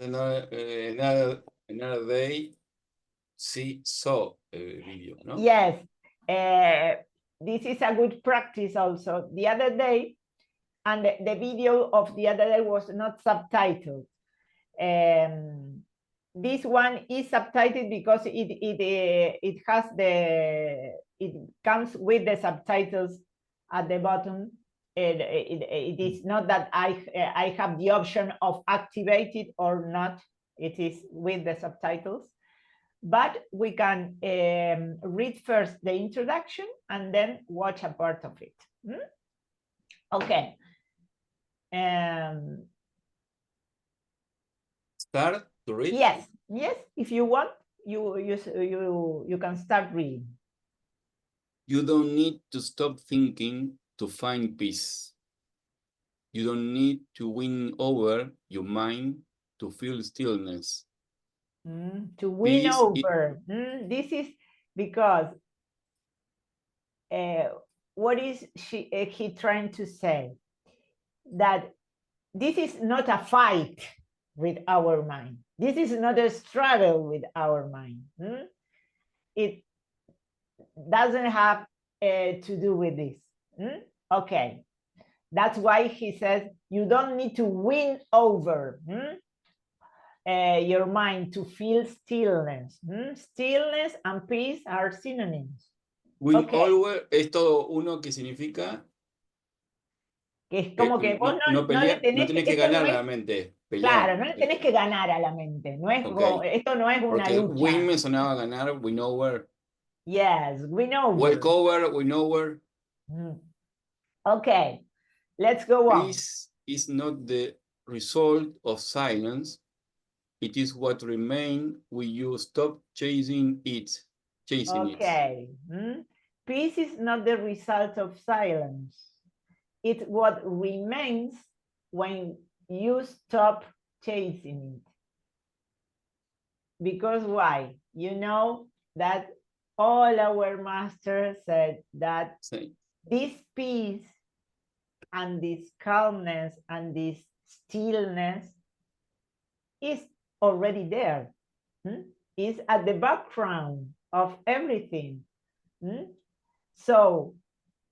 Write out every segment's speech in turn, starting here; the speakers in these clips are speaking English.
Another day, saw video, no? Yes, this is a good practice also. The other day, and the video of the other day was not subtitled. This one is subtitled because it comes with the subtitles at the bottom. It is not that I have the option of activate it or not. It is with the subtitles. But we can read first the introduction and then watch a part of it. Okay. Start to read? Yes, yes. If you want, you can start reading. You don't need to stop thinking to find peace. You don't need to win over your mind to feel stillness. To win Peace over. This is because what is he trying to say? That this is not a fight with our mind. This is not a struggle with our mind. It doesn't have to do with this. Okay. That's why he says you don't need to win over your mind to feel stillness. Stillness and peace are synonyms. Win over es todo uno que significa que es como que vos no tenés que ganar a la mente. Pelear. Claro, no le tenés que ganar a la mente. No es esto no es una porque lucha. Win me sonaba ganar, win over. Yes, win over. Walk over, win over. Okay, let's go on. Peace is not the result of silence. It is what remains when you stop chasing it. Okay. Peace is not the result of silence. It's what remains when you stop chasing it. Because why? You know that all our masters said that this peace and this calmness and this stillness is already there. Is at the background of everything. So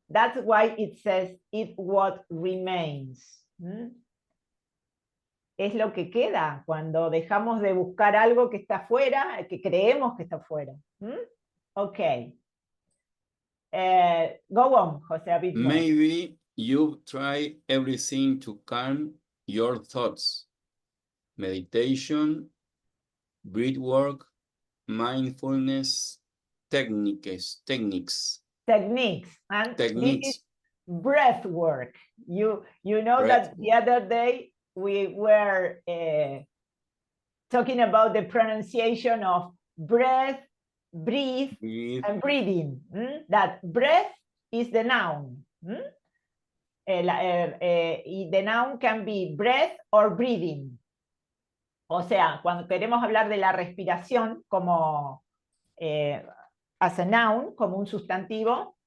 that's why it says it what remains. Es lo que queda cuando dejamos de buscar algo que está afuera, que creemos que está afuera. Okay. Go on, José. Maybe you try everything to calm your thoughts. Meditation, breath work, mindfulness, techniques. And this is breath work. You know that the other day we were talking about the pronunciation of breath, breathe, and breathing. That breath is the noun. The noun can be breath or breathing. O sea, cuando queremos hablar de la respiración como as a noun, como un sustantivo,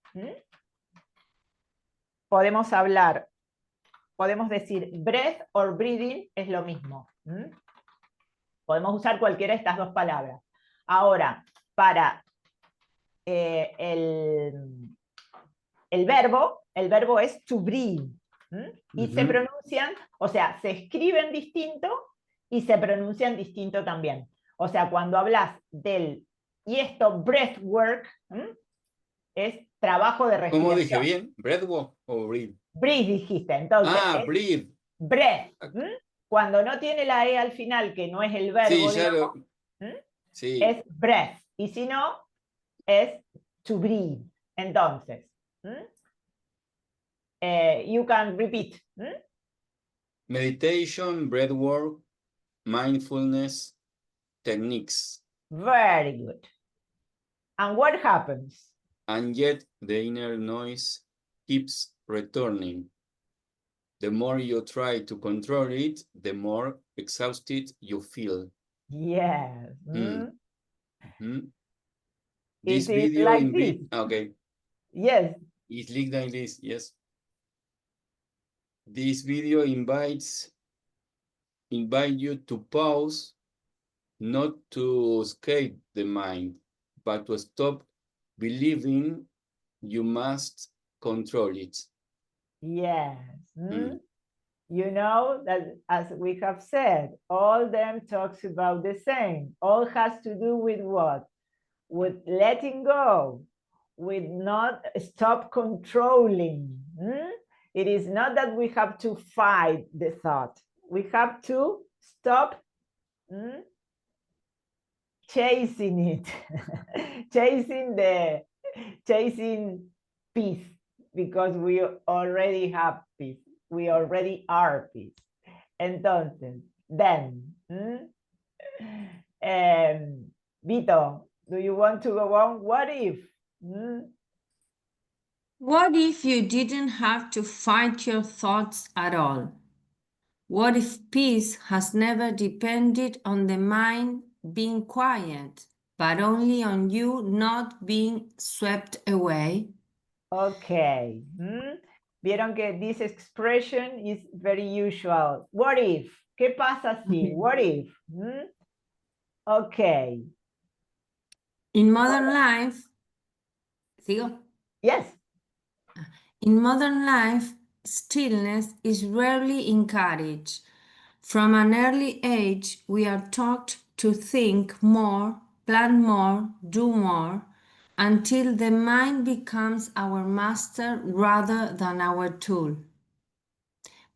podemos decir breath or breathing es lo mismo. Podemos usar cualquiera de estas dos palabras. Ahora, para el verbo es to breathe. Y se pronuncian, o sea, se escriben distinto y se pronuncian distinto también. O sea, cuando hablas del, y esto, breath work, es trabajo de respiración. ¿Cómo dije bien? ¿Breath work o breathe? Breathe dijiste, entonces. Breathe. Breath. Cuando no tiene la E al final, que no es el verbo, sí, digamos, sí. es breath. Y si no, es to breathe. Entonces, you can repeat. Meditation, breath work, mindfulness, techniques. Very good. And what happens? And yet the inner noise keeps returning. The more you try to control it, the more exhausted you feel. Yes. This video like this. Okay. Yes. It's like this, yes. This video invites invite you to pause, not to escape the mind, but to stop believing you must control it. Yes. You know that, as we have said, all them talks about the same. All has to do with what? With letting go, with not stop controlling. It is not that we have to fight the thought. We have to stop chasing it, chasing peace, because we already have peace. We already are peace. Entonces, then, Vito, do you want to go on? What if? What if you didn't have to fight your thoughts at all? What if peace has never depended on the mind being quiet, but only on you not being swept away? Okay. Vieron que this expression is very usual. What if? ¿Qué pasa si? What if? Okay. In modern life, ¿sigo? Yes. In modern life, stillness is rarely encouraged. From an early age, we are taught to think more, plan more, do more, until the mind becomes our master rather than our tool.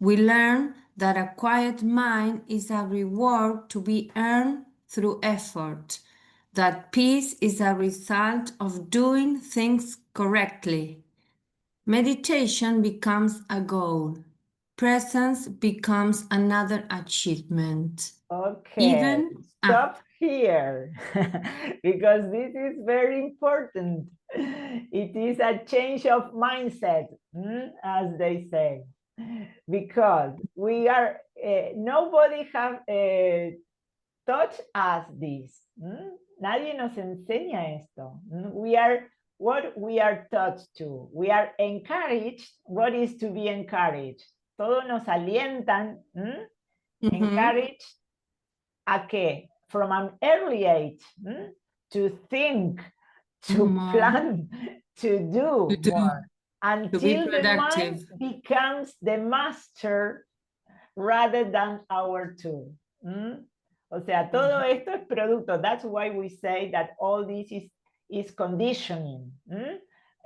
We learn that a quiet mind is a reward to be earned through effort, that peace is a result of doing things correctly. Meditation becomes a goal. Presence becomes another achievement. Okay. Stop here, because this is very important. It is a change of mindset, as they say, because we are, nobody have taught us this. Nadie nos enseña esto. We are what we are taught to. We are encouraged. What is to be encouraged? Todos nos alientan, encouraged a qué? From an early age, to think, to plan, to do more, until the mind becomes the master rather than our tool. O sea, todo esto es producto. That's why we say that all this is conditioning.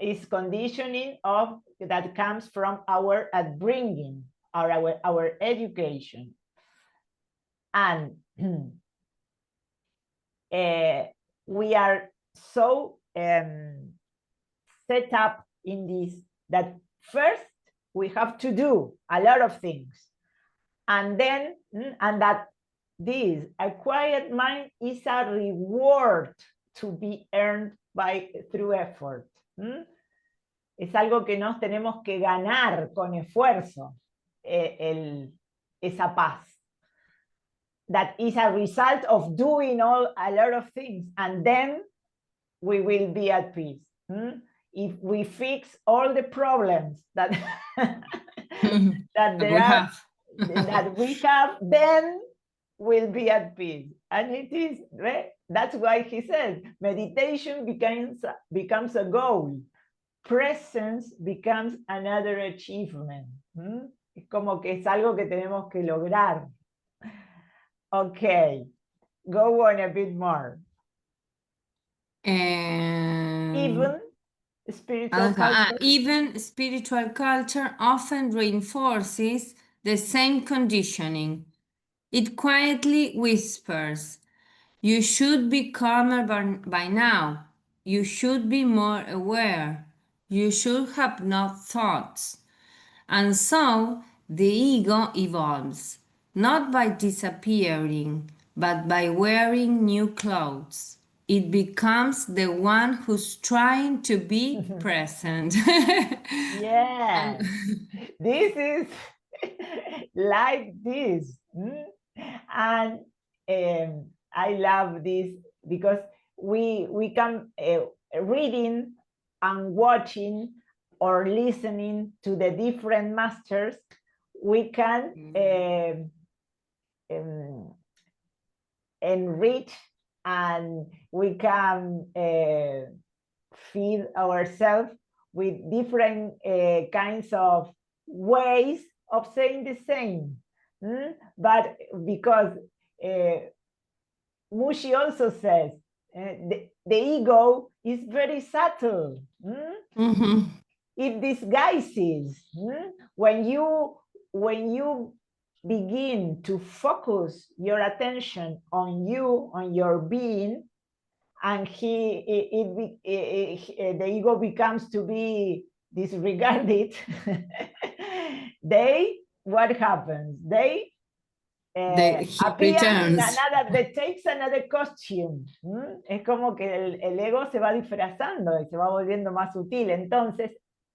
Is conditioning of that comes from our upbringing, or our education. And we are so set up in this that first we have to do a lot of things, and then and that this a quiet mind is a reward to be earned through effort. Es algo que nos tenemos que ganar con esfuerzo, esa paz. That is a result of doing a lot of things, and then we will be at peace. If we fix all the problems that that we have, then we'll be at peace. And it is, that's why he says, meditation becomes a goal. Presence becomes another achievement. Es como que es algo que tenemos que lograr. Okay, go on a bit more. Even spiritual culture. Even spiritual culture often reinforces the same conditioning. It quietly whispers, you should be calmer by now. You should be more aware. You should have no thoughts. And so the ego evolves, not by disappearing, but by wearing new clothes. It becomes the one who's trying to be present. Yeah, this is like this. And I love this because we can reading and watching or listening to the different masters, we can enrich, and we can feed ourselves with different kinds of ways of saying the same. But because Mooji also says the ego is very subtle. It disguises. When you begin to focus your attention on you, on your being, and the ego becomes to be disregarded, what happens? They appear in another, they takes another costume. Es como que el ego se va disfrazando y se va volviendo más sutil. Entonces,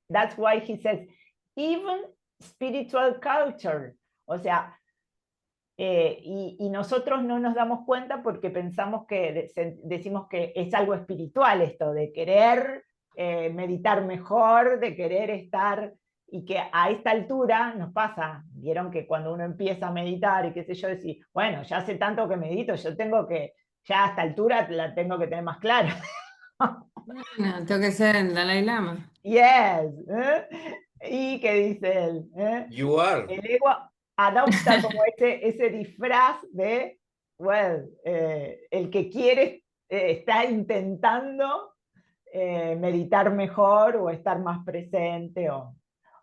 that's why he says, even spiritual culture, o sea, y nosotros no nos damos cuenta porque pensamos que decimos que es algo espiritual esto, de querer meditar mejor, de querer estar, y que a esta altura nos pasa, vieron que cuando uno empieza a meditar y qué sé yo, decir, bueno, ya hace tanto que medito, yo tengo que, ya a esta altura la tengo que tener más clara. No, tengo que ser el Dalai Lama. Yes. ¿Y qué dice él? You are. El ego adopta como ese disfraz de, well, el que quiere, está intentando meditar mejor o estar más presente.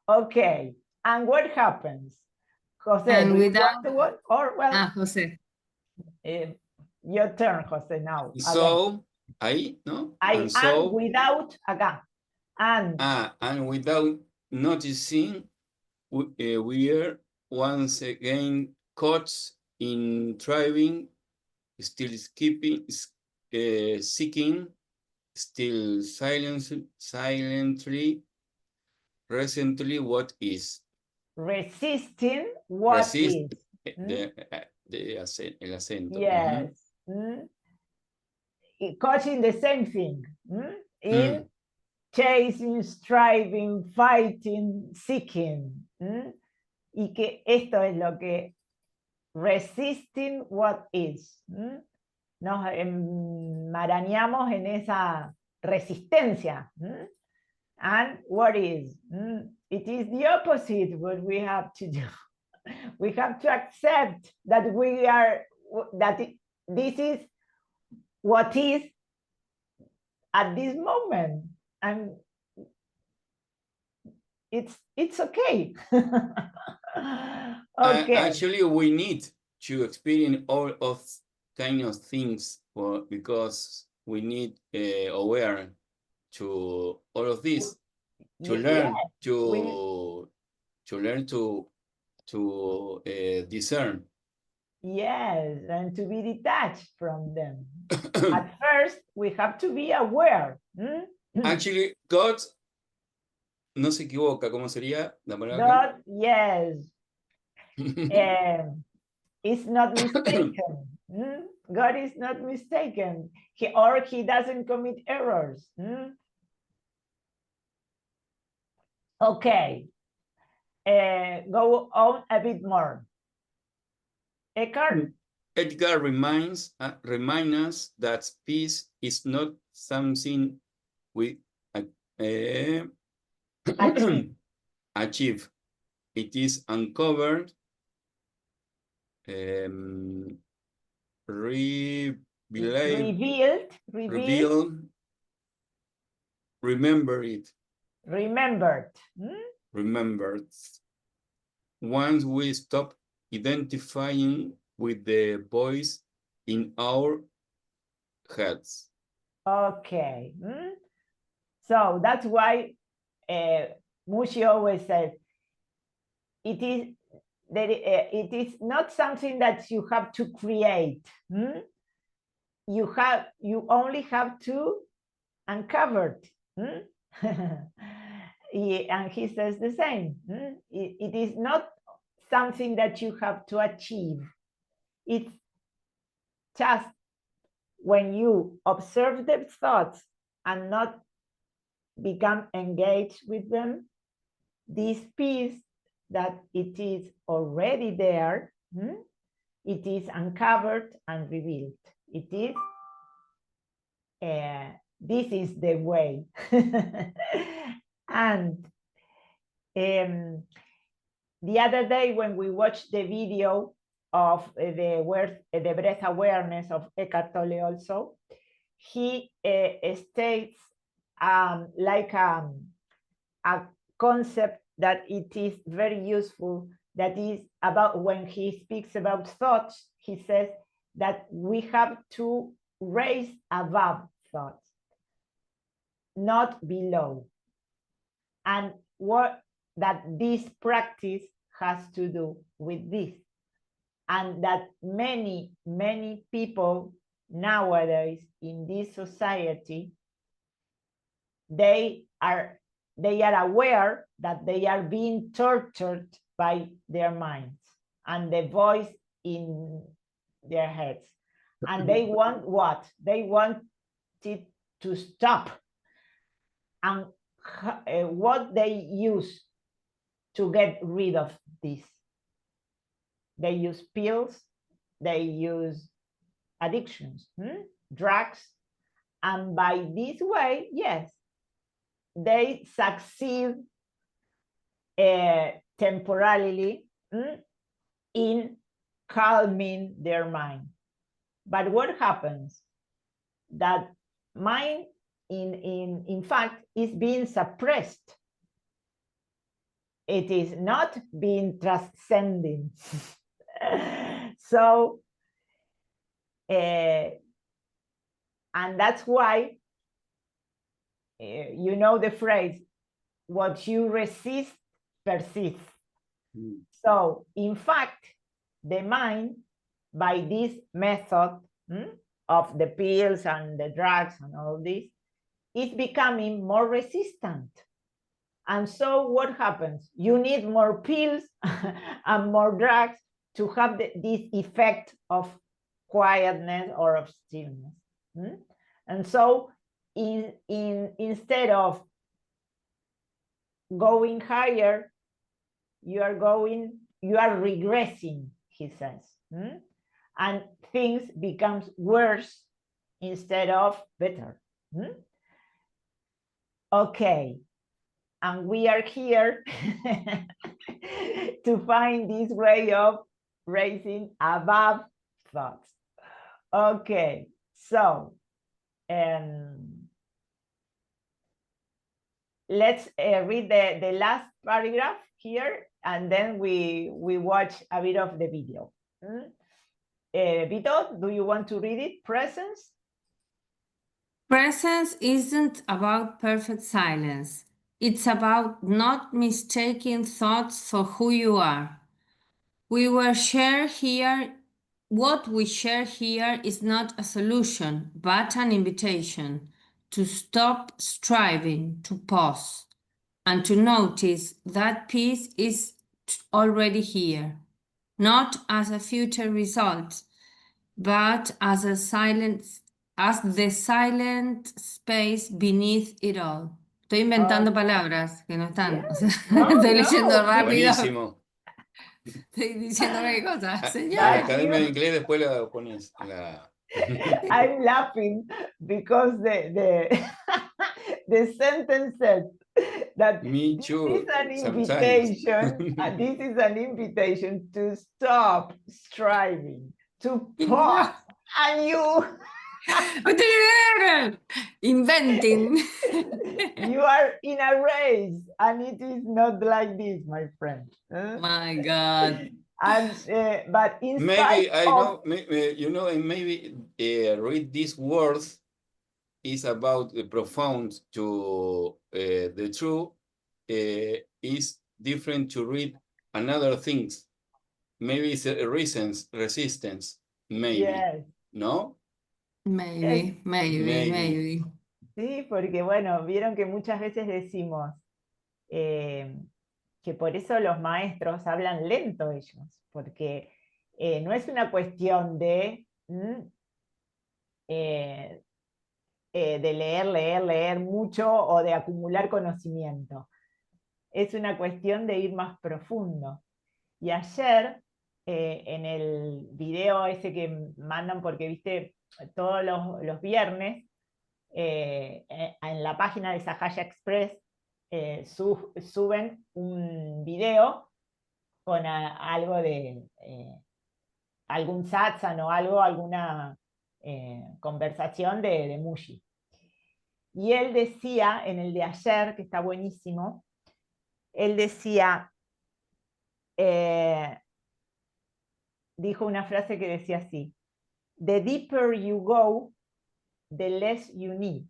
Okay, and what happens? José, And do you without- want to what? Or, well, José. Your turn, José, now. So, ahí, ¿no? And so, without, acá. And without noticing, we are once again caught in striving, still seeking, still silently, recently what is. Resisting what is. El acento. Yes. Coaching the same thing. In chasing, striving, fighting, seeking. Y que esto es lo que resisting what is. Nos enmarañamos en esa resistencia. And what is? It is the opposite what we have to do. We have to accept that this is what is at this moment, and it's okay. Okay. Actually, we need to experience all of kind of things because we need aware to all of this to learn to learn to discern. Yes, and to be detached from them. At first, we have to be aware. Actually, God no se equivoca. ¿Cómo sería la palabra? God, yes, is not mistaken. God is not mistaken. He doesn't commit errors. Okay, go on a bit more. Eckhart reminds us that peace is not something we achieve. It is uncovered, revealed, remembered. Remembered. Once we stop identifying with the voice in our heads. Okay. So that's why Mooji always says it is not something that you have to create. You only have to uncover it. And he says the same. It is not something that you have to achieve. It's just when you observe the thoughts and not become engaged with them, this peace that it is already there it is uncovered and revealed. It is, this is the way. And the other day when we watched the video of the breath awareness of Eckhart Tolle also, he states like a concept that it is very useful, that is about when he speaks about thoughts, he says that we have to raise above thoughts, not below. And what that this practice has to do with this, and that many people nowadays in this society, they are aware that they are being tortured by their minds and the voice in their heads, and they want what? They want it to stop. And what they use to get rid of this? They use pills, they use addictions, drugs, and by this way, yes, they succeed temporarily in calming their mind. But what happens? That mind, in fact, is being suppressed. It is not being transcending. So, and that's why, you know the phrase, what you resist persists. So, in fact, the mind, by this method of the pills and the drugs and all this, is becoming more resistant. And so what happens? You need more pills and more drugs to have this effect of quietness or of stillness. And so instead of going higher, you are regressing, he says. And things becomes worse instead of better. Okay. And we are here to find this way of raising above thoughts. Okay, so let's read the last paragraph here, and then we watch a bit of the video. Vito, do you want to read it? Presence? Presence isn't about perfect silence. It's about not mistaking thoughts for who you are. What we share here is not a solution, but an invitation to stop striving, to pause, and to notice that peace is already here, not as a future result, but as the silent space beneath it all. Estoy inventando palabras que no están. Yeah. O sea, No, estoy leyendo no. rápido. Buenísimo. Estoy diciendo qué cosas. En la Señora. Academia de Inglés después la pones. I'm laughing because the sentence says that Me this too, is an sometimes. invitation, this is an invitation to stop striving, to pause, and you Inventing. you are in a race, and it is not like this, my friend. My God. And but in Maybe spite I of, know, you know, and maybe read these words is about the profound to the true is different to read another things. Maybe it's a resistance, maybe, yes. ¿no? Maybe. Sí, porque bueno, vieron que muchas veces decimos que por eso los maestros hablan lento ellos, porque no es una cuestión de leer mucho o de acumular conocimiento. Es una cuestión de ir más profundo. Y ayer en el video ese que mandan, porque viste, todos los viernes en la página de Sahaya Express suben un video con algo de algún satsang o algo, alguna conversación de Mooji. Y él decía, en el de ayer, que está buenísimo, él decía, dijo una frase que decía así: the deeper you go, the less you need.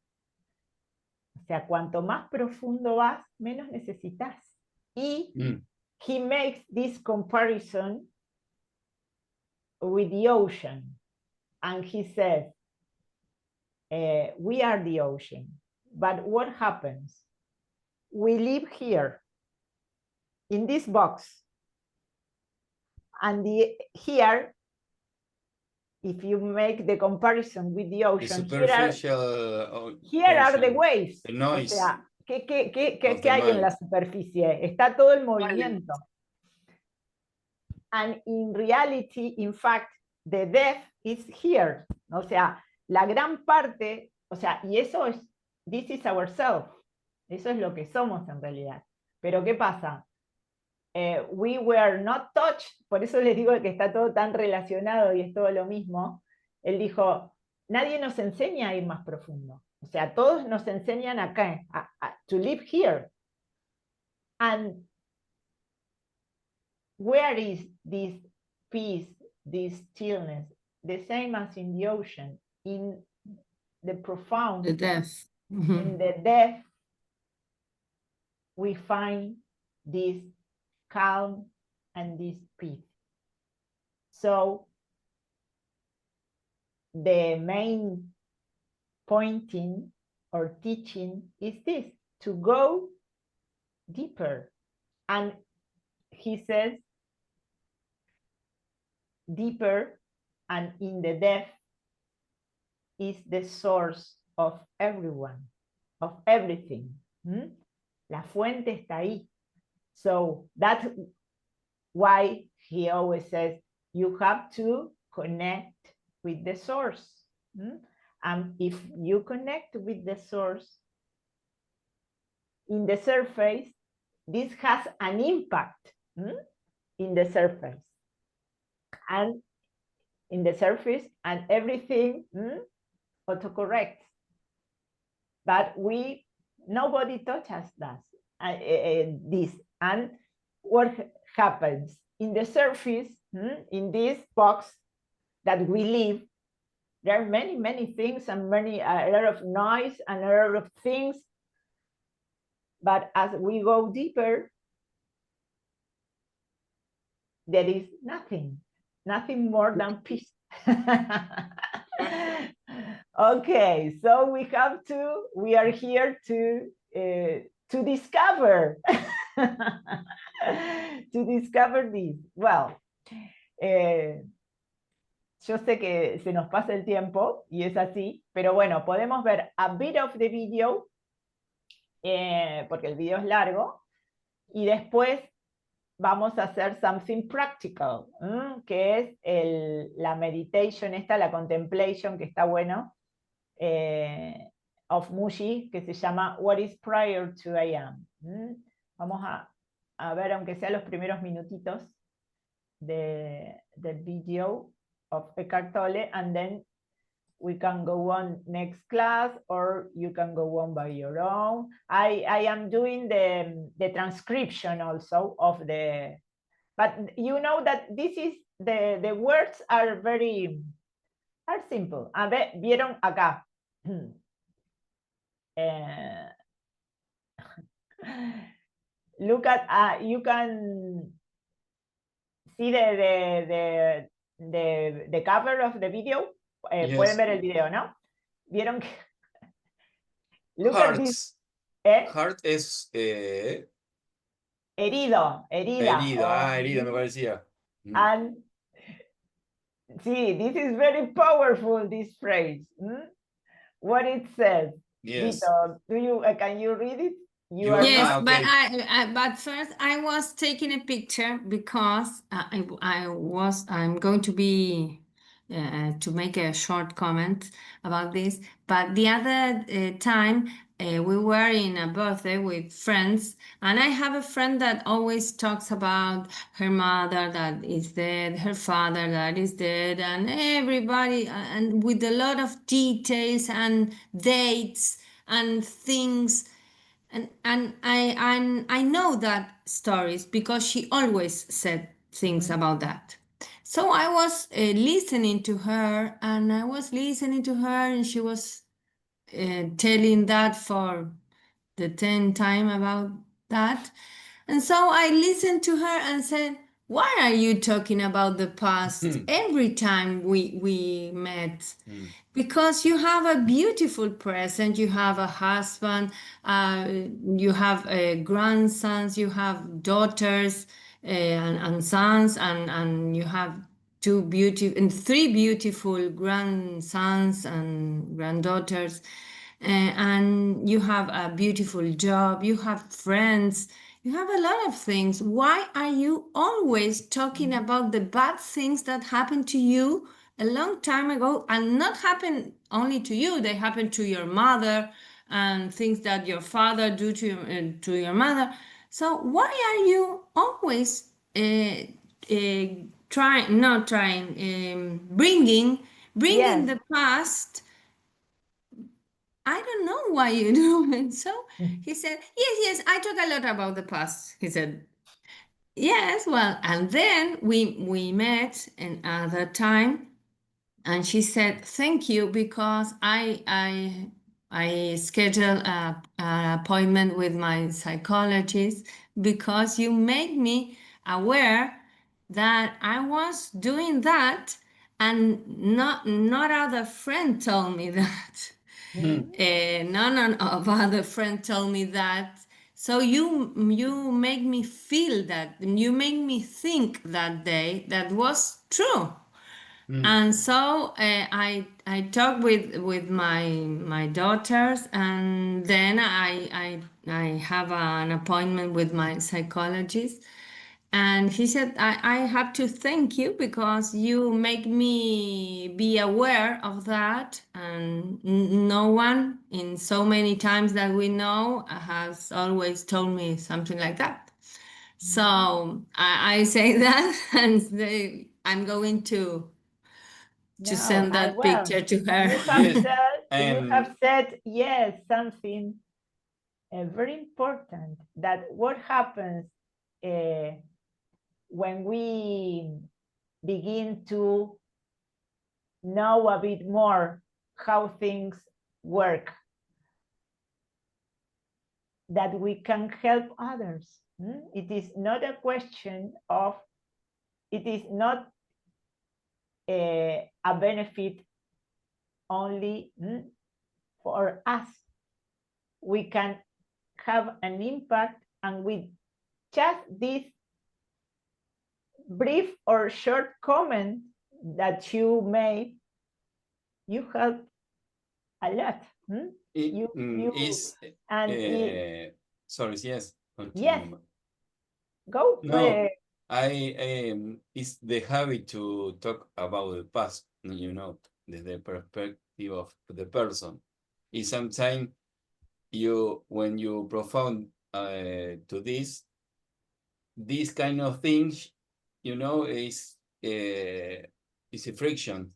O sea, cuanto más profundo vas, menos necesitas. Y he makes this comparison with the ocean. And he says, we are the ocean. But what happens? We live here, in this box. And here, if you make the comparison with the ocean, here are the waves. The noise, o sea, ¿qué hay en la superficie? Está todo el movimiento. And in reality, in fact, the depth is here. O sea, la gran parte, o sea, y eso es, this is ourselves. Eso es lo que somos en realidad. Pero ¿qué pasa? We were not touched, por eso les digo que está todo tan relacionado y es todo lo mismo. Él dijo, nadie nos enseña a ir más profundo. O sea, todos nos enseñan acá, to live here. And where is this peace, this stillness? The same as in the ocean, in the profound, the depth. In the depth, we find this calm and this peace. So the main pointing or teaching is this, to go deeper. And he says, deeper and in the depth is the source of everyone, of everything. La fuente está ahí. So that's why he always says you have to connect with the source. And if you connect with the source, in the surface, this has an impact in the surface. And in the surface, and everything autocorrects. But nobody touches that. This. And what happens in the surface, in this box that we live, there are many, many things and a lot of noise and a lot of things. But as we go deeper, there is nothing more than peace. Okay, so we are here to discover to discover this. Well, yo sé que se nos pasa el tiempo y es así, pero bueno, podemos ver a bit of the video porque el video es largo, y después vamos a hacer something practical, que es la meditation esta, la contemplation, que está bueno, of Mooji, que se llama What is prior to I am. Vamos a ver, aunque sea los primeros minutitos del video of Eckhart Tolle, and then we can go on next class, or you can go on by your own. I am doing the transcription also of but you know that this is, the words are simple. A ver, vieron acá. Look at, you can see the cover of the video. Yes. Pueden ver el video, ¿no? Vieron que look Heart. at this. Heart es herida. herida me parecía. And see, this is very powerful, this phrase. What it says. Yes. Vito, can you read it? You are Yes, not. but okay. but first I was taking a picture because I'm going to be to make a short comment about this. But the other time we were in a birthday with friends, and I have a friend that always talks about her mother that is dead, her father that is dead, and everybody, and with a lot of details and dates and things. And I know that stories because she always said things about that. So I was listening to her, and I was listening to her, and she was telling that for the 10th time about that. And so I listened to her and said, why are you talking about the past every time we met? Because you have a beautiful present, you have a husband, you have grandsons, you have daughters and sons, and you have three beautiful grandsons and granddaughters, and you have a beautiful job, you have friends, you have a lot of things. Why are you always talking about the bad things that happened to you a long time ago, and not happen only to you, they happen to your mother, and things that your father do to your mother? So why are you always bringing Yes. the past? I don't know why you do it. So he said, yes, I talk a lot about the past. He said, yes, well, and then we met another time, and she said, thank you, because I scheduled an appointment with my psychologist because you made me aware that I was doing that, and not other friend told me that. None of other friends told me that. So you make me feel that, you make me think that day that was true. And so I talked with my daughters, and then I have an appointment with my psychologist, and he said, I have to thank you because you make me be aware of that, and no one in so many times that we know has always told me something like that. So I say that, and I'm going to No, send that well, picture to her. Yes, you have and said yes, something very important, that what happens when we begin to know a bit more how things work, that we can help others. It is not a question of, it is not a benefit only for us. We can have an impact, and with just this brief or short comment that you made, you help a lot. sorry, yes, Yes, continue. go. No, it's the habit to talk about the past, the perspective of the person. And sometimes when you profound to this kind of things, is a friction,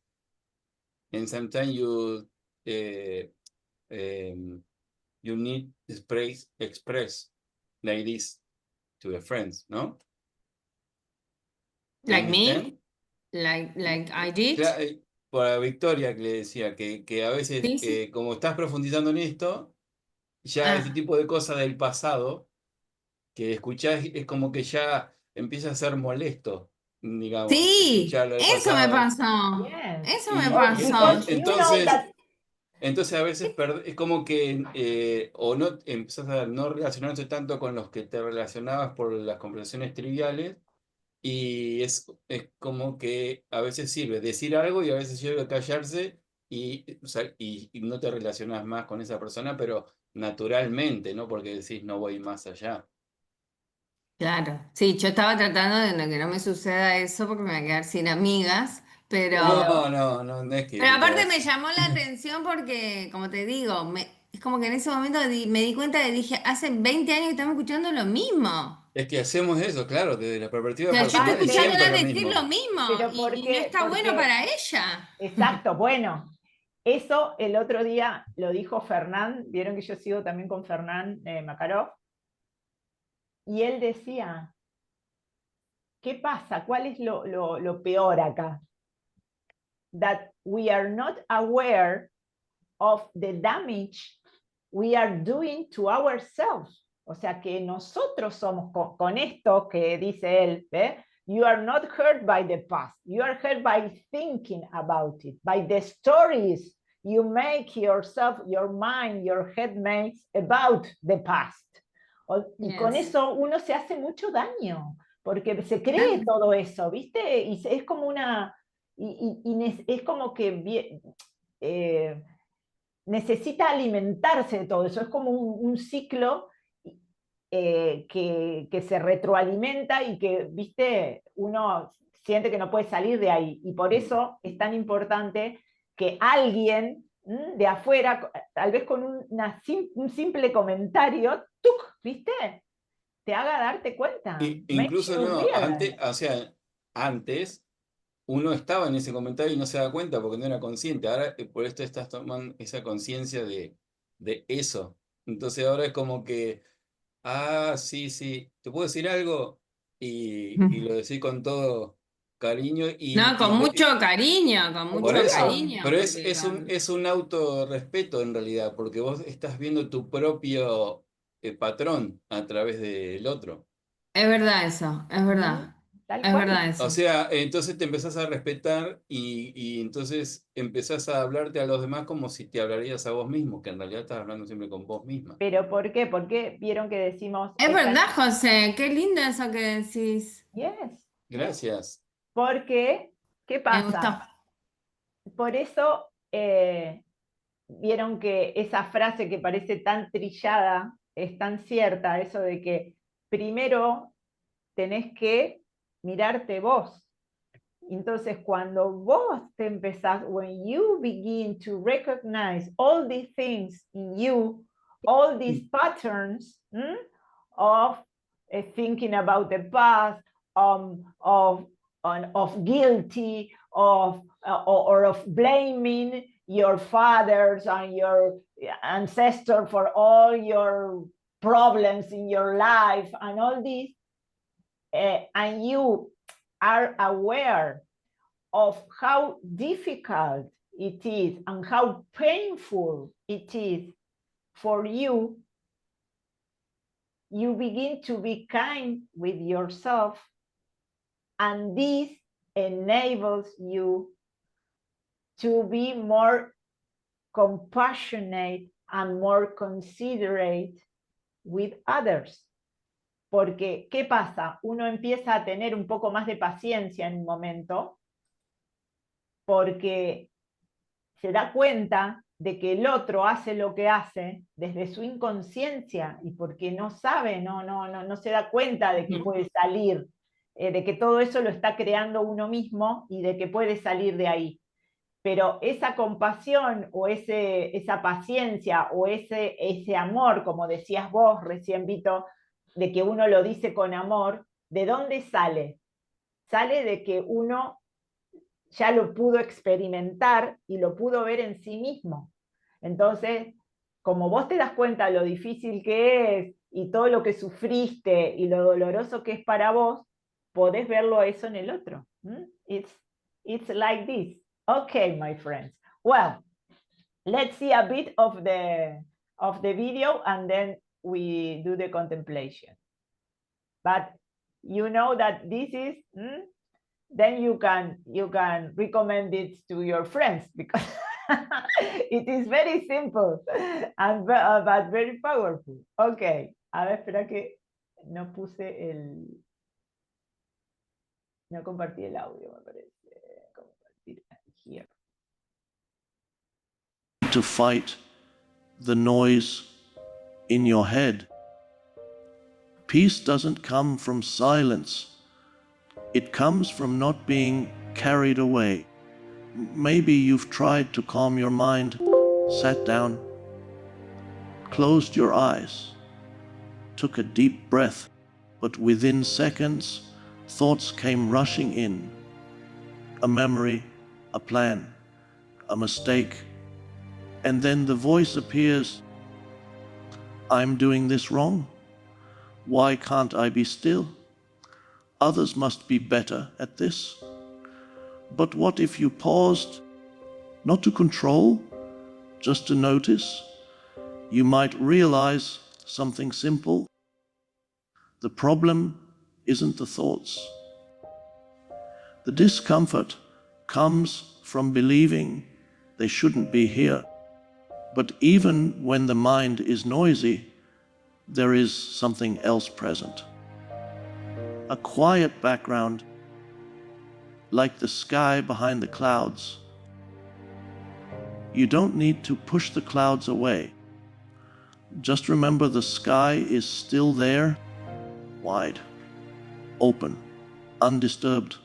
and sometimes you need to express like this to your friends, no? Like Understand? me, like I did. Por a Victoria que le decía que a veces, Sí. como estás profundizando en esto, ya ese tipo de cosas del pasado que escuchás es como que ya empieza a ser molesto, digamos, Sí, escuchar lo del eso me pasado. pasó. Yes. Eso me Y, y pasó. Because you know entonces, that entonces a veces es como que o no empezás a no relacionarte tanto con los que te relacionabas por las conversaciones triviales, y es como que a veces sirve decir algo y a veces sirve callarse, y no te relacionas más con esa persona, pero naturalmente, no porque decís no voy más allá. Claro, sí, yo estaba tratando de que no me suceda eso porque me voy a quedar sin amigas, pero, No es que pero te aparte me quedas. llamó la atención porque, como te digo, es como que en ese momento me di cuenta de, dije, hace 20 años que estamos escuchando lo mismo. Es que hacemos eso, claro, desde la O perspectiva sea, yo estoy personal es escuchándola siempre lo decir lo mismo. mismo Pero y no está bueno para ella. exacto, bueno, eso el otro día lo dijo Fernán, vieron que yo sigo también con Fernán Makarov, y él decía, ¿qué pasa? ¿Cuál es lo peor acá? That we are not aware of the damage we are doing to ourselves. O sea que nosotros somos con esto que dice él, ¿eh? You are not hurt by the past. You are hurt by thinking about it, by the stories you make yourself, your mind, your head makes about the past. Y con eso uno se hace mucho daño, porque se cree todo eso, ¿viste? Y es como una... Y es como que necesita alimentarse de todo eso, es como un ciclo que se retroalimenta y que, viste, uno siente que no puede salir de ahí. Y por eso es tan importante que alguien de afuera, tal vez con un simple comentario, ¡tuc! ¿Viste? Te haga darte cuenta. Makes Incluso you no, realize. antes uno estaba en ese comentario y no se da cuenta porque no era consciente. Ahora por esto estás tomando esa conciencia de eso. Entonces ahora es como que, sí, ¿te puedo decir algo? Y lo decís con todo cariño No, con por mucho eso. cariño, Pero porque es un autorrespeto en realidad, porque vos estás viendo tu propio patrón a través del otro. es verdad eso, es verdad, Tal es cual. verdad O eso. sea, entonces te empezás a respetar y entonces empezás a hablarte a los demás como si te hablarías a vos mismo, que en realidad estás hablando siempre con vos misma. ¿Pero por qué? ¿Por qué vieron que decimos Es verdad, José, qué lindo eso que decís. yes? Gracias. Porque, ¿qué Me pasa? gustó. Por eso vieron que esa frase que parece tan trillada es tan cierta, eso de que primero tenés que mirarte vos. Entonces, cuando vos te empezás, when you begin to recognize all these things in you, all these patterns of thinking about the past, of guilty, or of blaming your fathers and your ancestors for all your problems in your life and all this, and you are aware of how difficult it is and how painful it is for you, you begin to be kind with yourself, and this enables you to be more compassionate and more considerate with others. Porque, ¿qué pasa? Uno empieza a tener un poco más de paciencia en un momento, porque se da cuenta de que el otro hace lo que hace desde su inconsciencia y porque no sabe, no se da cuenta de que puede salir, de que todo eso lo está creando uno mismo y de que puede salir de ahí. Pero esa compasión o esa paciencia o ese amor, como decías vos recién, Vito, de que uno lo dice con amor, ¿de dónde sale? Sale de que uno ya lo pudo experimentar y lo pudo ver en sí mismo. Entonces, como vos te das cuenta de lo difícil que es y todo lo que sufriste y lo doloroso que es para vos, podés verlo eso en el otro. It's like this. Okay, my friends. Well, let's see a bit of the video and then we do the contemplation. But you know that this is then you can recommend it to your friends because it is very simple and but very powerful. Okay, a ver, espera que no puse no compartí el audio, me parece. Compartir here. To fight the noise in your head. Peace doesn't come from silence. It comes from not being carried away. Maybe you've tried to calm your mind, sat down, closed your eyes, took a deep breath, but within seconds, thoughts came rushing in. A memory, a plan, a mistake, and then the voice appears. I'm doing this wrong. Why can't I be still? Others must be better at this. But what if you paused, not to control, just to notice? You might realize something simple. The problem isn't the thoughts. The discomfort comes from believing they shouldn't be here. But even when the mind is noisy, there is something else present. A quiet background, like the sky behind the clouds. You don't need to push the clouds away. Just remember the sky is still there, wide, open, undisturbed.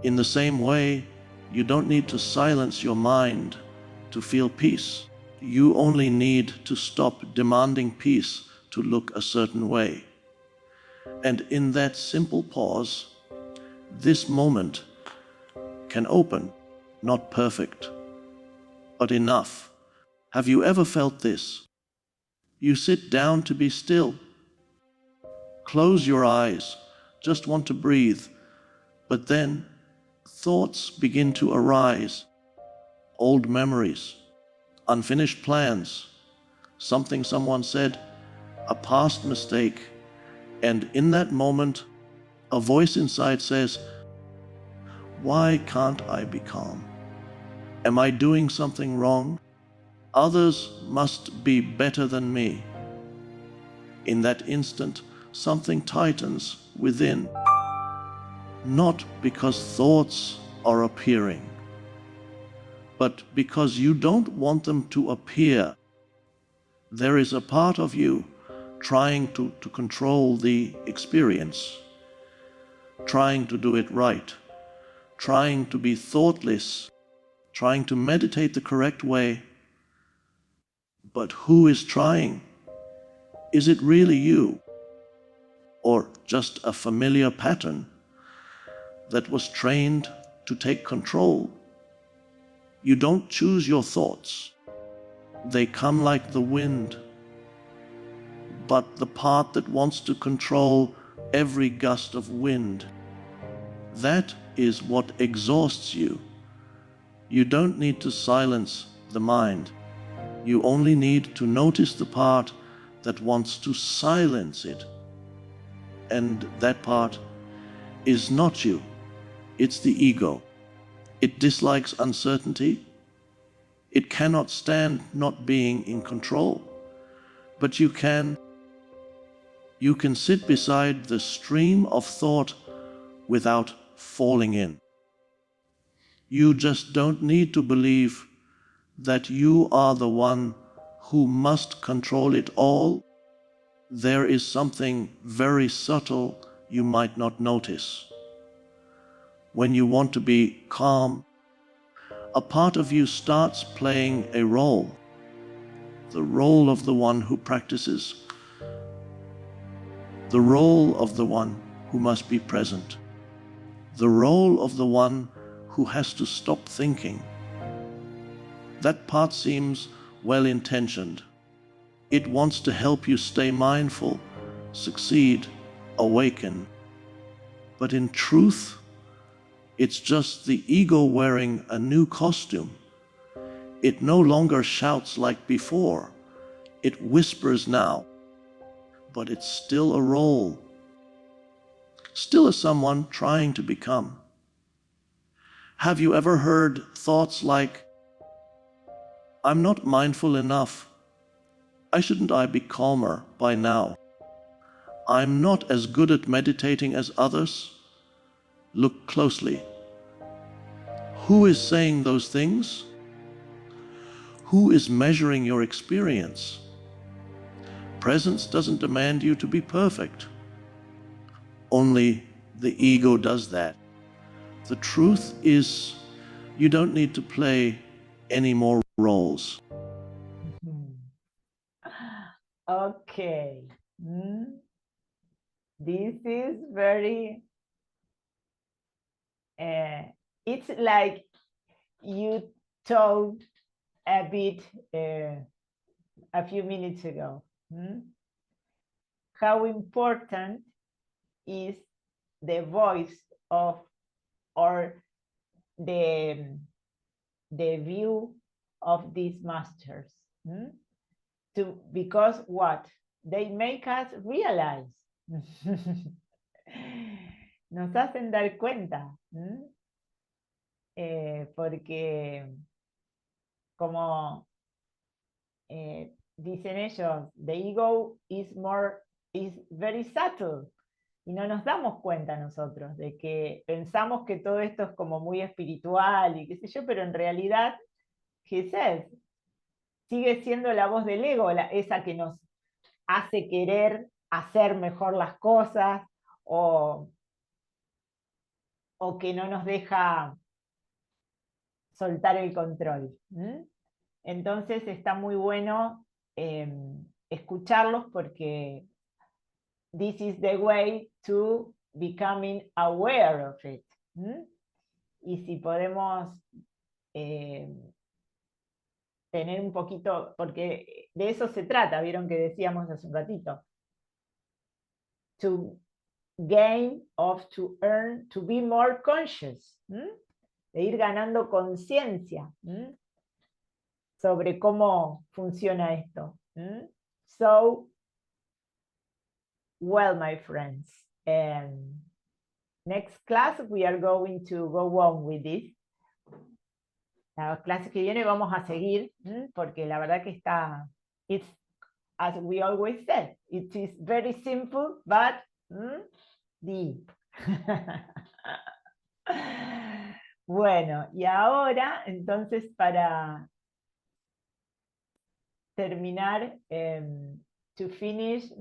In the same way, you don't need to silence your mind to feel peace. You only need to stop demanding peace to look a certain way. And in that simple pause, this moment can open, not perfect, but enough. Have you ever felt this? You sit down to be still. Close your eyes, just want to breathe. But then thoughts begin to arise. Old memories, unfinished plans, something someone said, a past mistake. And in that moment, a voice inside says, why can't I be calm? Am I doing something wrong? Others must be better than me. In that instant, something tightens within. Not because thoughts are appearing, but because you don't want them to appear. There is a part of you trying to control the experience, trying to do it right, trying to be thoughtless, trying to meditate the correct way. But who is trying? Is it really you? Or just a familiar pattern that was trained to take control? You don't choose your thoughts. They come like the wind. But the part that wants to control every gust of wind, that is what exhausts you. You don't need to silence the mind. You only need to notice the part that wants to silence it. And that part is not you. It's the ego. It dislikes uncertainty. It cannot stand not being in control. But you can sit beside the stream of thought without falling in. You just don't need to believe that you are the one who must control it all. There is something very subtle you might not notice. When you want to be calm, a part of you starts playing a role, the role of the one who practices, the role of the one who must be present, the role of the one who has to stop thinking. That part seems well-intentioned. It wants to help you stay mindful, succeed, awaken. But in truth, it's just the ego wearing a new costume. It no longer shouts like before. It whispers now. But it's still a role. Still a someone trying to become. Have you ever heard thoughts like, I'm not mindful enough. Shouldn't I be calmer by now? I'm not as good at meditating as others. Look closely. Who is saying those things? Who is measuring your experience? presence doesn't demand you to be perfect. Only the ego does that. The truth is, you don't need to play any more roles. Okay. This is very, it's like you told a bit a few minutes ago. How important is the voice of, or the view of these masters? Because what? They make us realize. Nos hacen dar cuenta. Porque, como dicen ellos, the ego is very subtle. Y no nos damos cuenta nosotros de que pensamos que todo esto es como muy espiritual y qué sé yo, pero en realidad, ¿qué es? Sigue siendo la voz del ego, esa que nos hace querer hacer mejor las cosas o que no nos deja soltar el control. Entonces está muy bueno escucharlos, porque this is the way to becoming aware of it. Y si podemos tener un poquito, porque de eso se trata, vieron que decíamos hace un ratito, to gain, to earn, to be more conscious, de ir ganando conciencia sobre cómo funciona esto. So, well, my friends, next class we are going to go on with this. La clase que viene vamos a seguir, porque la verdad que está, it's, as we always said, it is very simple, but deep. Bueno, y ahora, entonces, para terminar, to finish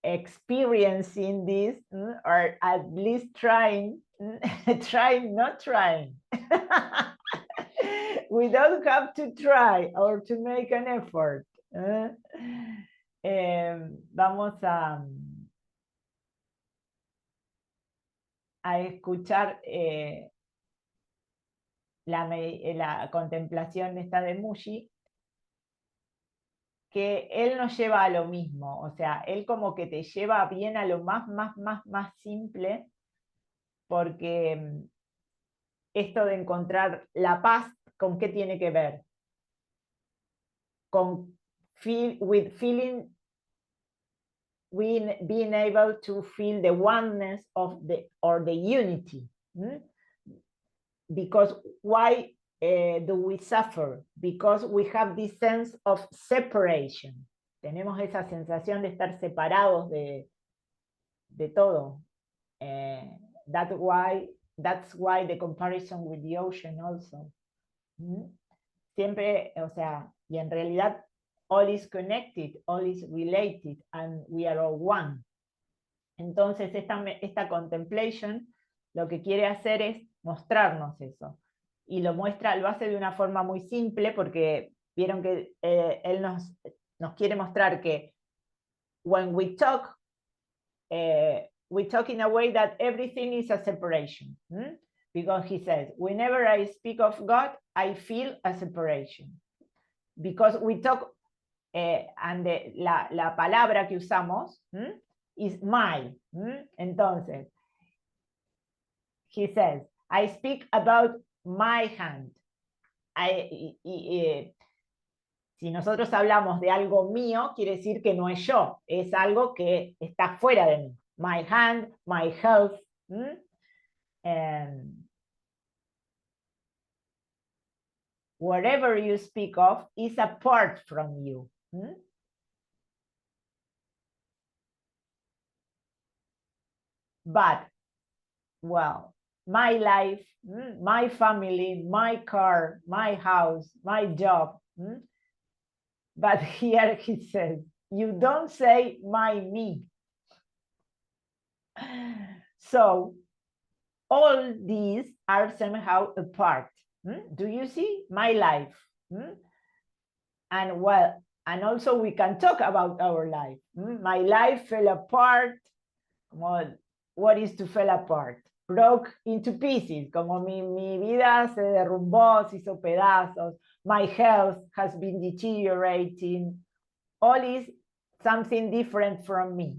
experiencing this, or at least trying, not trying. We don't have to try or to make an effort. Vamos a escuchar la contemplación esta de Mooji, que él nos lleva a lo mismo, o sea, él como que te lleva bien a lo más simple, porque esto de encontrar la paz, ¿con qué tiene que ver? Con being able to feel the oneness of the unity. Because why do we suffer? Because we have this sense of separation. Tenemos esa sensación de estar separados de todo. That's why the comparison with the ocean also. Siempre, o sea, y en realidad all is connected, all is related, and we are all one. Entonces esta contemplation lo que quiere hacer es mostrarnos eso. Y lo hace de una forma muy simple, porque vieron que él nos quiere mostrar que when we talk in a way that everything is a separation. Because he says, whenever I speak of God, I feel a separation. Because we talk, and la palabra que usamos is my. Entonces, he says, I speak about my hand. Si nosotros hablamos de algo mío, quiere decir que no es yo, es algo que está fuera de mí. My hand, my health. Whatever you speak of is apart from you. But, well, my life, my family, my car, my house, my job, But here he says, you don't say my me. So all these are somehow apart. Do you see? My life. And well, and also we can talk about our life. My life fell apart. Well, what is to fall apart? Broke into pieces, como mi vida se derrumbó, se hizo pedazos. My health has been deteriorating. All is something different from me.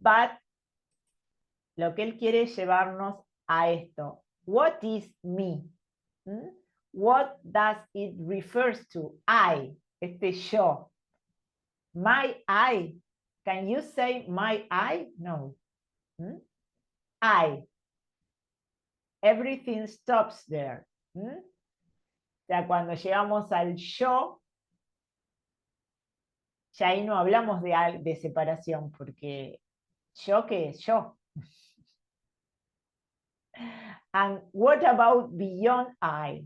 But lo que él quiere es llevarnos a esto. What is me? What does it refers to? I, este yo. My I. Can you say my I? No. I. Everything stops there. O sea, cuando llegamos al yo, ya ahí no hablamos de separación, porque yo, ¿qué es yo? And what about beyond I?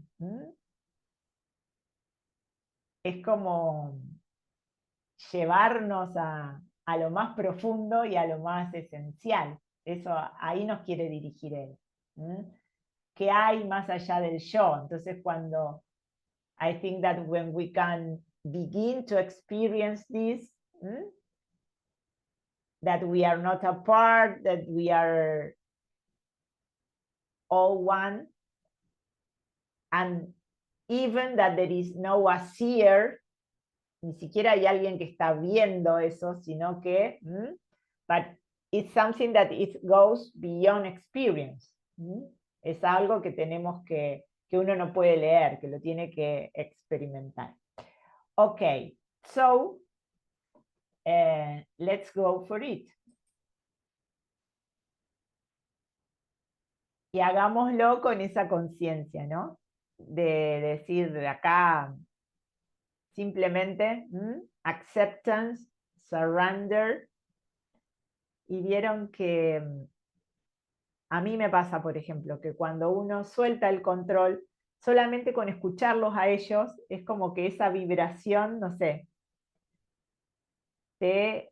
Es como llevarnos a lo más profundo y a lo más esencial. Eso ahí nos quiere dirigir él. ¿Qué hay más allá del yo? Entonces cuando I think that when we can begin to experience this, that we are not apart, that we are all one, and even that there is no hacia, ni siquiera hay alguien que está viendo eso, sino que, but it's something that it goes beyond experience. Es algo que tenemos que uno no puede leer, que lo tiene que experimentar. Okay, so let's go for it. Y hagámoslo con esa conciencia, ¿no? De decir de acá simplemente acceptance, surrender. Y vieron que a mí me pasa, por ejemplo, que cuando uno suelta el control, solamente con escucharlos a ellos, es como que esa vibración, no sé, te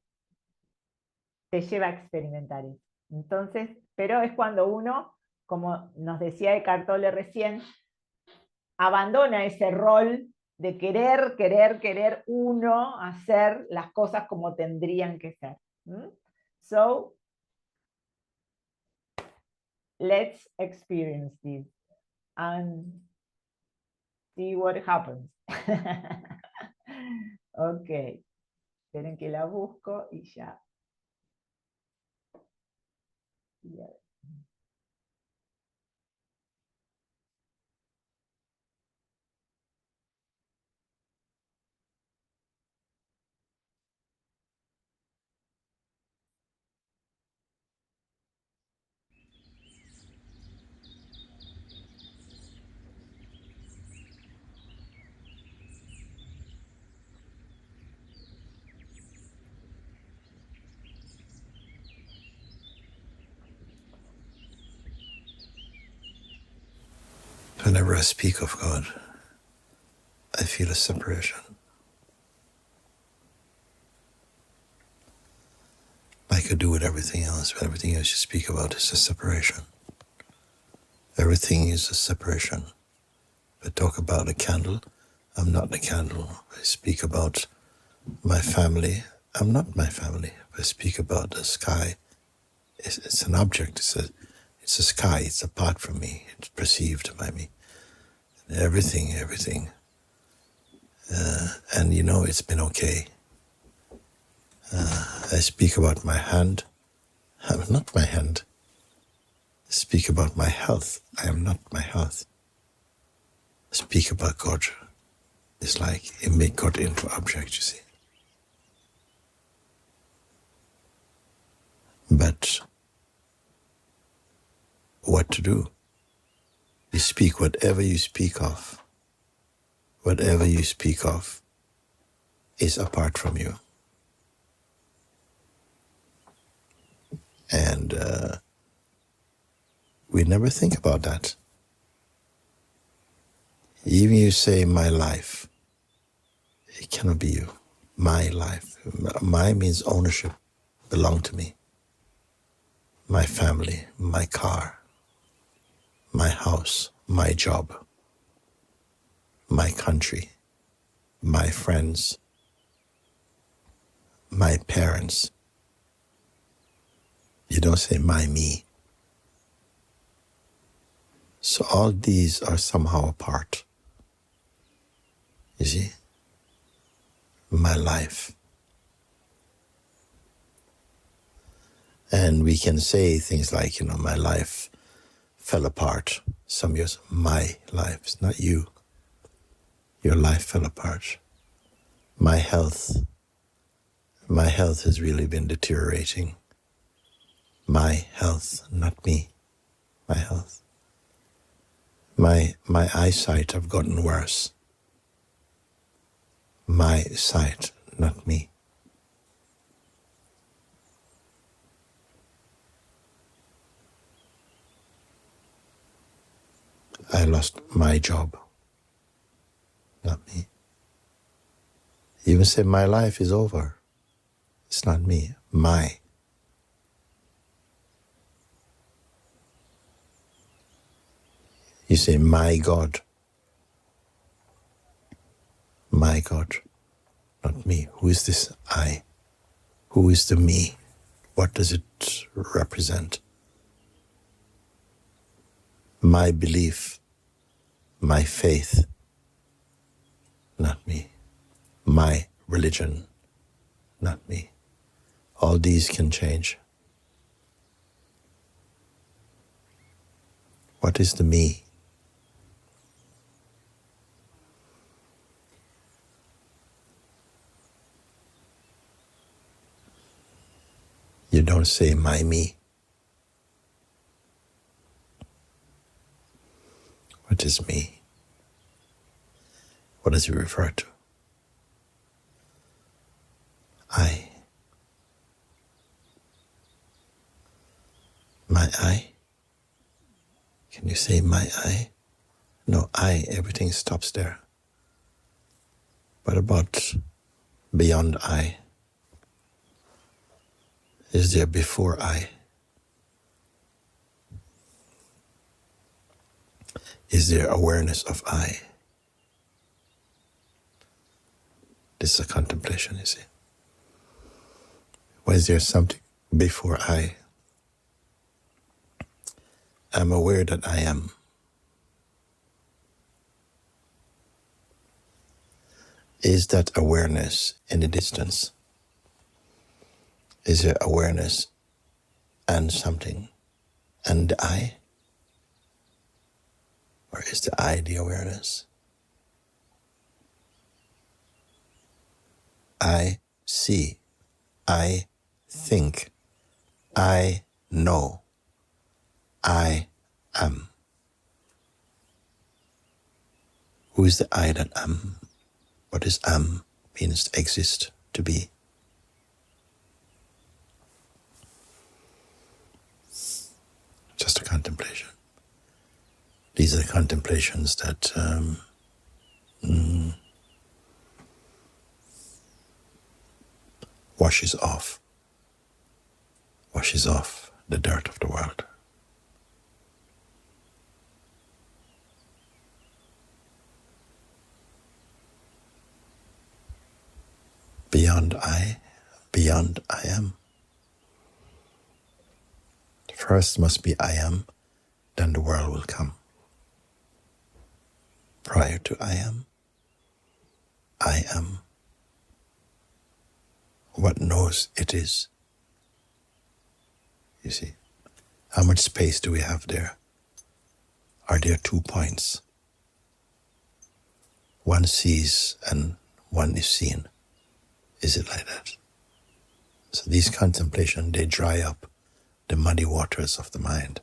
lleva a experimentar eso. Entonces, pero es cuando uno, como nos decía Eckhart Tolle recién, abandona ese rol de querer uno hacer las cosas como tendrían que ser. So, let's experience this and see what happens. Ok, esperen que la busco y ya. Whenever I speak of God, I feel a separation. Like I do with everything else, but everything else you speak about is a separation. Everything is a separation. If I talk about a candle, I'm not the candle. If I speak about my family, I'm not my family. If I speak about the sky, it's an object. It's a sky. It's apart from me. It's perceived by me. Everything. And you know, it's been okay. I speak about my hand. I'm not my hand. I speak about my health. I am not my health. I speak about God. It's like it make God into object, you see. But what to do? You speak whatever you speak of. Whatever you speak of is apart from you. And we never think about that. Even you say my life, It cannot be you. My life. My means ownership, belong to me. My family, my car, my house, my job, my country, my friends, my parents. You don't say my me. So all these are somehow a part. You see? My life. And we can say things like, my life fell apart some years. My life, it's not you. Your life fell apart. My health has really been deteriorating. My health, not me. My health. My eyesight have gotten worse. My sight, not me. I lost my job, not me. You even say my life is over. It's not me, my. You say my God. My God, not me. Who is this I? Who is the me? What does it represent? My belief, my faith, not me. My religion, not me. All these can change. What is the me? You don't say my me. What is me? What does it refer to? I. My I? Can you say my I? No, I, everything stops there. What about beyond I? Is there before I? Is there awareness of I? This is a contemplation, you see. Or is there something before I? I'm aware that I am. Is that awareness in the distance? Is there awareness and something and the I? Or is the I the awareness? I see, I think, I know, I am. Who is the I that am? What is am? Means to exist, to be. Just a contemplation. These are the contemplations that washes off the dirt of the world. Beyond I am. First must be I am, then the world will come. Prior to I am what knows it is. You see, how much space do we have there? Are there 2 points? One sees and one is seen. Is it like that? So these contemplations, they dry up the muddy waters of the mind.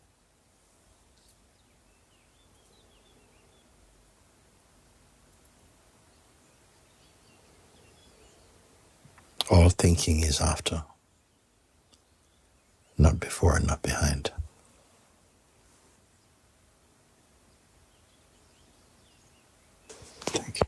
All thinking is after, not before and not behind. Thank you.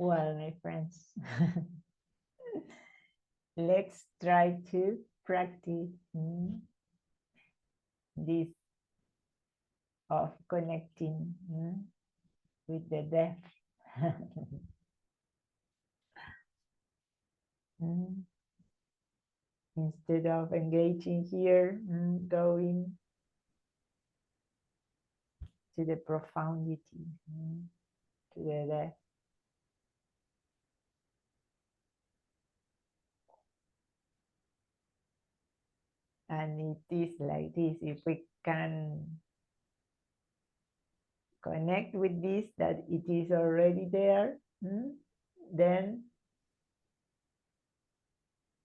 Well, my friends, let's try to practice this of connecting with the deaf. Instead of engaging here, going to the profundity, to the depth. And it is like this, if we can connect with this, that it is already there, then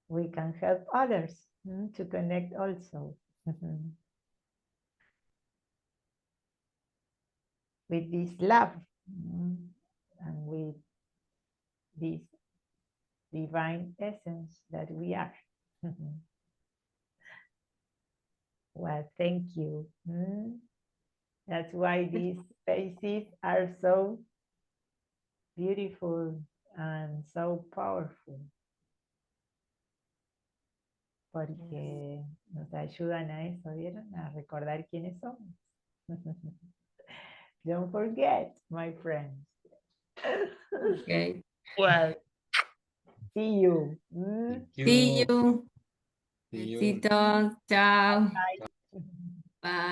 we can help others to connect also. With this love and with this divine essence that we are. Well, thank you. That's why these spaces are so beautiful and so powerful. Porque nos ayudan a eso, ¿vieron? A recordar quiénes somos. Don't forget, my friends. Okay. Well, see you. See you. See you. Besitos. Ciao. Bye.